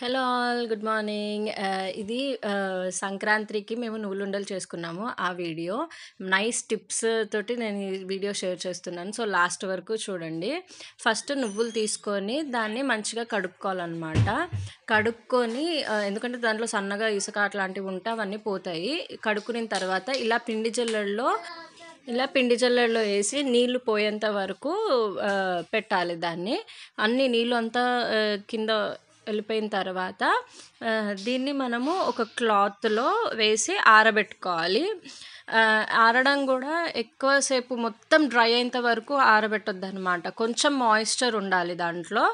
Hello all. Good morning. ఇది సంక్రాంతికి మేము నువ్వులుండలు చేసుకున్నాము. ఆ వీడియో నైస్ టిప్స్ తోటి నేను ఈ వీడియో షేర్ చేస్తున్నాను. సో, లాస్ట్ వరకు చూడండి. ఫస్ట్ నువ్వులు తీసుకొని దాన్ని మంచిగా కడుక్కోవాలన్నమాట. కడుక్కొని ఎందుకంటే దాంట్లో సన్నగా ఇసుక అట్లాంటివి ఉంటే అవన్నీ పోతాయి. కడుక్కున్న తర్వాత ఇలా పిండి జల్లెడలో వేసి నీళ్లు పోయేంత వరకు పెట్టాలి దాన్ని. అన్ని నీళ్ళు అంతా కింద వెళ్ళిపోయిన తర్వాత దీన్ని మనము ఒక క్లాత్లో వేసి ఆరబెట్టుకోవాలి. ఆరడం కూడా ఎక్కువసేపు మొత్తం డ్రై అయ్యేంత వరకు ఆరబెట్టొద్దు అనమాట. కొంచెం మాయిశ్చర్ ఉండాలి దాంట్లో.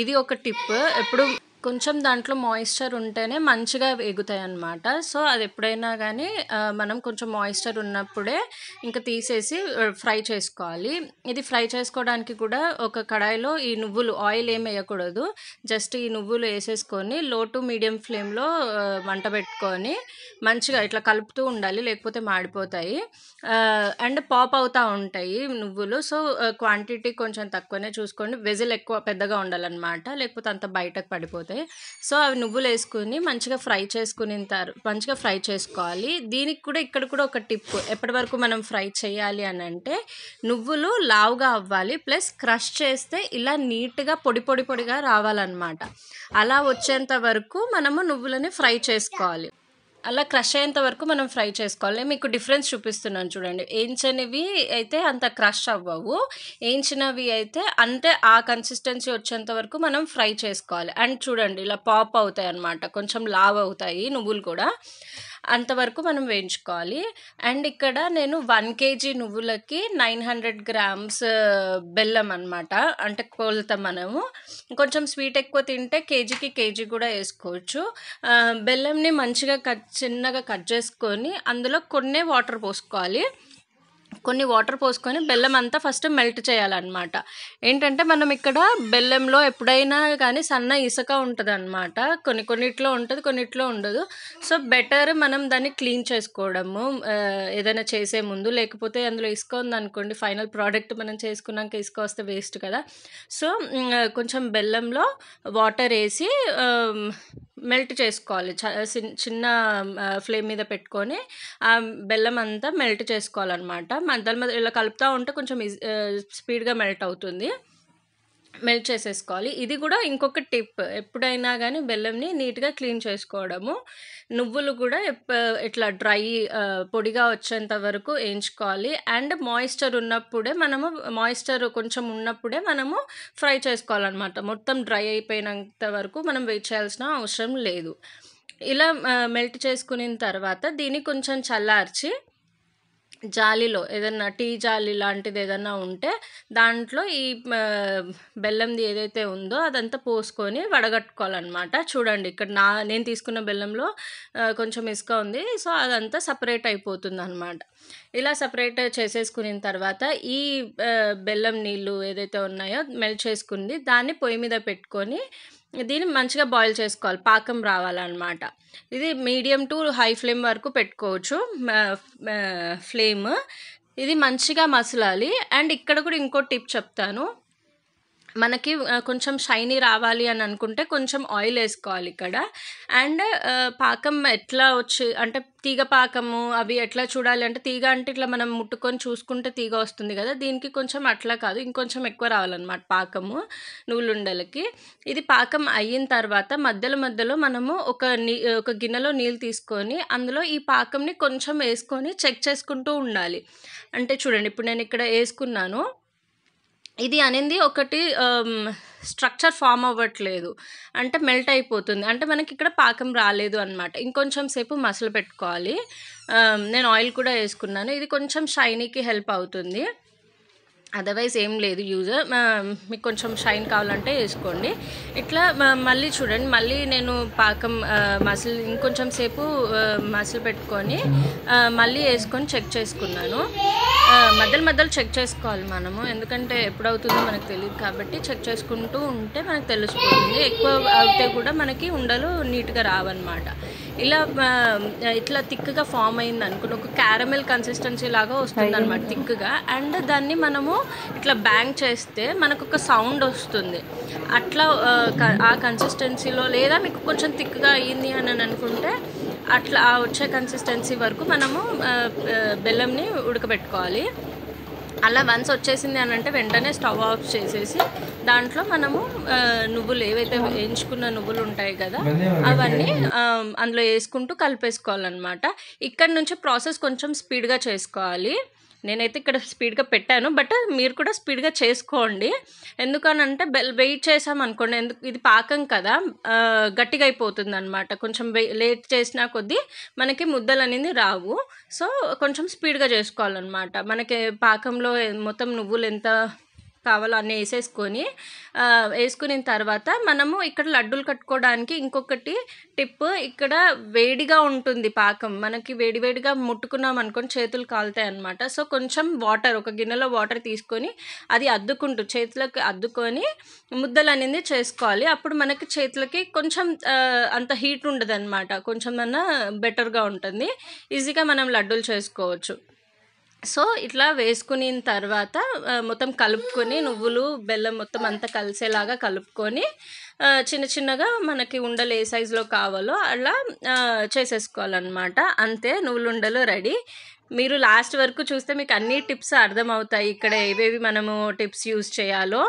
ఇది ఒక టిప్. ఎప్పుడు కొంచెం దాంట్లో మాయిశ్చర్ ఉంటేనే మంచిగా వేగుతాయి అన్నమాట. సో, అది ఎప్పుడైనా కానీ మనం కొంచెం మాయిశ్చర్ ఉన్నప్పుడే ఇంకా తీసేసి ఫ్రై చేసుకోవాలి. ఇది ఫ్రై చేసుకోవడానికి కూడా ఒక కడాయిలో ఈ నువ్వులు ఆయిల్ ఏం వేయకూడదు. జస్ట్ ఈ నువ్వులు వేసేసుకొని లో టు మీడియం ఫ్లేమ్లో మంట పెట్టుకొని మంచిగా ఇట్లా కలుపుతూ ఉండాలి, లేకపోతే మాడిపోతాయి. అండ్ పాప్ అవుతూ ఉంటాయి నువ్వులు. సో, క్వాంటిటీ కొంచెం తక్కువనే చూసుకోండి. వెజిల్ ఎక్కువ పెద్దగా ఉండాలన్నమాట, లేకపోతే అంత బయటకు పడిపోతాయి. సో, అవి నువ్వులు వేసుకుని మంచిగా ఫ్రై చేసుకోవాలి. దీనికి కూడా ఇక్కడ కూడా ఒక టిప్. ఎప్పటి వరకు మనం ఫ్రై చేయాలి అని అంటే నువ్వులు లావుగా అవ్వాలి, ప్లస్ క్రష్ చేస్తే ఇలా నీట్గా పొడిగా రావాలన్నమాట. అలా వచ్చేంత వరకు మనము నువ్వులని ఫ్రై చేసుకోవాలి. అలా క్రష్ అయ్యేంత వరకు మనం ఫ్రై చేసుకోవాలి. మీకు డిఫరెన్స్ చూపిస్తున్నాను చూడండి. వేయించనివి అయితే అంత క్రష్ అవ్వవు, వేయించినవి అయితే అంటే ఆ కన్సిస్టెన్సీ వచ్చేంత వరకు మనం ఫ్రై చేసుకోవాలి. అండ్ చూడండి ఇలా పాప్ అవుతాయి అన్నమాట, కొంచెం లావ్ అవుతాయి నువ్వులు కూడా. అంతవరకు మనం వేయించుకోవాలి. అండ్ ఇక్కడ నేను 1 kg నువ్వులకి 900 grams బెల్లం అనమాట, అంటే కొలత. మనము కొంచెం స్వీట్ ఎక్కువ తింటే కేజీ కూడా వేసుకోవచ్చు. బెల్లంని మంచిగా చిన్నగా కట్ చేసుకొని అందులో కొన్ని వాటర్ పోసుకొని బెల్లం అంతా ఫస్ట్ మెల్ట్ చేయాలన్నమాట. ఏంటంటే మనం ఇక్కడ బెల్లంలో ఎప్పుడైనా కానీ సన్న ఇసుక ఉంటుంది అనమాట. కొన్నిట్లో ఉంటుంది, కొన్నిట్లో ఉండదు. సో, బెటర్ మనం దాన్ని క్లీన్ చేసుకోవడము ఏదైనా చేసే ముందు. లేకపోతే అందులో ఇసుక ఉందనుకోండి, ఫైనల్ ప్రోడక్ట్ మనం చేసుకున్నాక ఇసుక వస్తే వేస్ట్ కదా. సో, కొంచెం బెల్లంలో వాటర్ వేసి మెల్ట్ చేసుకోవాలి. చిన్న ఫ్లేమ్ మీద పెట్టుకొని ఆ బెల్లం అంతా మెల్ట్ చేసుకోవాలన్నమాట. మధ్యలో ఇలా కలుపుతూ ఉంటే కొంచెం స్పీడ్గా మెల్ట్ అవుతుంది. మెల్ట్ చేసేసుకోవాలి. ఇది కూడా ఇంకొక టిప్. ఎప్పుడైనా కానీ బెల్లంని నీట్గా క్లీన్ చేసుకోవడము. నువ్వులు కూడా ఇట్లా డ్రై పొడిగా వచ్చేంత వరకు వేయించుకోవాలి. అండ్ మాయిశ్చర్ కొంచెం ఉన్నప్పుడే మనము ఫ్రై చేసుకోవాలన్నమాట. మొత్తం డ్రై అయిపోయినంత వరకు మనం వెయిట్ చేయాల్సిన అవసరం లేదు. ఇలా మెల్ట్ చేసుకున్న తర్వాత దీన్ని కొంచెం చల్లార్చి జాలీలో ఏదన్నా టీ జాలి లాంటిది ఏదన్నా ఉంటే దాంట్లో ఈ బెల్లంది ఏదైతే ఉందో అదంతా పోసుకొని వడగట్టుకోవాలన్నమాట. చూడండి ఇక్కడ నేను తీసుకున్న బెల్లంలో కొంచెం ఇసుక ఉంది. సో, అదంతా సపరేట్ అయిపోతుంది అనమాట. ఇలా సపరేట్ చేసేసుకున్న తర్వాత ఈ బెల్లం నీళ్ళు ఏదైతే ఉన్నాయో మెల్ట్ చేసుకుంది దాన్ని పొయ్యి మీద పెట్టుకొని దీన్ని మంచిగా బాయిల్ చేసుకోవాలి. పాకం రావాలన్నమాట. ఇది మీడియం టు హై ఫ్లేమ్ వరకు పెట్టుకోవచ్చు ఫ్లేమ్. ఇది మంచిగా మసలాలి. అండ్ ఇక్కడ కూడా ఇంకో టిప్ చెప్తాను. మనకి కొంచెం షైనీ రావాలి అని అనుకుంటే కొంచెం ఆయిల్ వేసుకోవాలి ఇక్కడ. అండ్ పాకం ఎట్లా అంటే తీగ పాకము అవి ఎట్లా చూడాలి అంటే, తీగ అంటే ఇట్లా మనం ముట్టుకొని చూసుకుంటే తీగ వస్తుంది కదా, దీనికి కొంచెం అట్లా కాదు, ఇంకొంచెం ఎక్కువ రావాలన్నమాట పాకము నువ్వులుండలకి. ఇది పాకం అయిన తర్వాత మధ్యలో మనము ఒక గిన్నెలో నీళ్ళు తీసుకొని అందులో ఈ పాకంని కొంచెం వేసుకొని చెక్ చేసుకుంటూ ఉండాలి. అంటే చూడండి ఇప్పుడు నేను ఇక్కడ వేసుకున్నాను, ఇది అనేది ఒకటి స్ట్రక్చర్ ఫామ్ అవ్వట్లేదు, అంటే మెల్ట్ అయిపోతుంది, అంటే మనకి ఇక్కడ పాకం రాలేదు అనమాట. ఇంకొంచెం సేపు మసలు పెట్టుకోవాలి. నేను ఆయిల్ కూడా వేసుకున్నాను. ఇది కొంచెం షైనీకి హెల్ప్ అవుతుంది, అదర్వైజ్ ఏం లేదు యూజ్. మీకు కొంచెం షైన్ కావాలంటే వేసుకోండి. ఇట్లా మళ్ళీ చూడండి, మళ్ళీ నేను పాకం ఇంకొంచెం సేపు మసలు పెట్టుకొని మళ్ళీ వేసుకొని చెక్ చేసుకున్నాను. మధ్యలో చెక్ చేసుకోవాలి మనము, ఎందుకంటే ఎప్పుడవుతుందో మనకు తెలియదు కాబట్టి చెక్ చేసుకుంటూ ఉంటే మనకు తెలిసిపోతుంది. ఎక్కువ అవుతే కూడా మనకి ఉండలు నీట్గా రావన్నమాట. ఇలా ఇట్లా థిక్గా ఫామ్ అయింది అనుకుని ఒక క్యారమెల్ కన్సిస్టెన్సీ లాగా వస్తుంది అనమాట థిక్గా. అండ్ దాన్ని మనము ఇట్లా బ్యాంగ్ చేస్తే మనకు ఒక సౌండ్ వస్తుంది. అట్లా ఆ కన్సిస్టెన్సీలో, లేదా మీకు కొంచెం థిక్గా అయ్యింది అని అనుకుంటే అట్లా వచ్చే కన్సిస్టెన్సీ వరకు మనము బెల్లంని ఉడకబెట్టుకోవాలి. అలా వన్స్ వచ్చేసింది అని అంటే వెంటనే స్టవ్ ఆఫ్ చేసేసి దాంట్లో మనము నువ్వులు ఏవైతే వేయించుకున్న నువ్వులు ఉంటాయి కదా అవన్నీ అందులో వేసుకుంటూ కలిపేసుకోవాలన్నమాట. ఇక్కడ నుంచి ప్రాసెస్ కొంచెం స్పీడ్గా చేసుకోవాలి. నేనైతే ఇక్కడ స్పీడ్గా పెట్టాను, బట్ మీరు కూడా స్పీడ్గా చేసుకోండి. ఎందుకనంటే వెయిట్ చేసామనుకోండి, ఇది పాకం కదా, గట్టిగా అయిపోతుంది అనమాట. కొంచెం లేట్ చేసినా కొద్దీ మనకి ముద్దలు అనేది రావు. సో కొంచెం స్పీడ్గా చేసుకోవాలన్నమాట. మనకి పాకంలో మొత్తం నువ్వులు ఎంత కావాలో అన్నీ వేసుకున్న తర్వాత మనము ఇక్కడ లడ్డూలు కట్టుకోవడానికి ఇంకొకటి టిప్, ఇక్కడ వేడిగా ఉంటుంది పాకం. మనకి వేడివేడిగా ముట్టుకున్నాం అనుకోండి చేతులు కాలుతాయి అనమాట. సో కొంచెం వాటర్, ఒక గిన్నెలో వాటర్ తీసుకొని అది చేతులకు అద్దుకొని ముద్దలు అనేది చేసుకోవాలి. అప్పుడు మనకి చేతులకి కొంచెం అంత హీట్ ఉండదు అనమాట. కొంచెం అన్నా బెటర్గా ఉంటుంది, ఈజీగా మనం లడ్డూలు చేసుకోవచ్చు. సో ఇట్లా వేసుకున్న తర్వాత మొత్తం కలుపుకొని నువ్వులు బెల్లం మొత్తం అంతా కలిసేలాగా కలుపుకొని చిన్న చిన్నగా మనకి ఉండలు ఏ సైజులో కావాలో అలా చేసేసుకోవాలన్నమాట. అంతే, నువ్వులు ఉండలు రెడీ. మీరు లాస్ట్ వరకు చూస్తే మీకు అన్ని టిప్స్ అర్థమవుతాయి, ఇక్కడ ఏవేవి మనము టిప్స్ యూజ్ చేయాలో.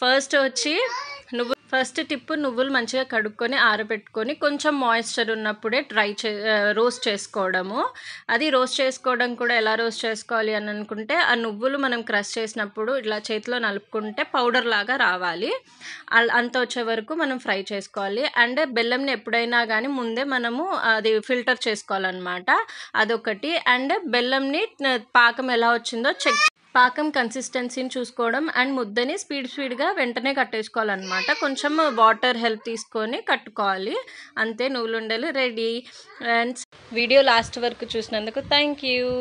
ఫస్ట్ టిప్, నువ్వులు మంచిగా కడుక్కొని ఆరబెట్టుకొని కొంచెం మాయిశ్చర్ ఉన్నప్పుడే రోస్ట్ చేసుకోవడము. అది రోస్ట్ చేసుకోవడం కూడా ఎలా రోస్ట్ చేసుకోవాలి అని అనుకుంటే, ఆ నువ్వులు మనం క్రష్ చేసినప్పుడు ఇట్లా చేతిలో నలుపుకుంటే పౌడర్ లాగా రావాలి. అంత వచ్చే వరకు మనం ఫ్రై చేసుకోవాలి. అండ్ బెల్లంని ఎప్పుడైనా కానీ ముందే మనము అది ఫిల్టర్ చేసుకోవాలన్నమాట, అదొకటి. అండ్ బెల్లంని పాకం ఎలా వచ్చిందో పాకం కన్సిస్టెన్సీని చూసుకోవడం, అండ్ ముద్దని స్పీడ్గా వెంటనే కట్టేసుకోవాలన్నమాట. కొంచెం వాటర్ హెల్ప్ తీసుకొని కట్టుకోవాలి. అంతే, నువ్వులుండలు రెడీ. అండ్ వీడియో లాస్ట్ వరకు చూసినందుకు థ్యాంక్ యూ.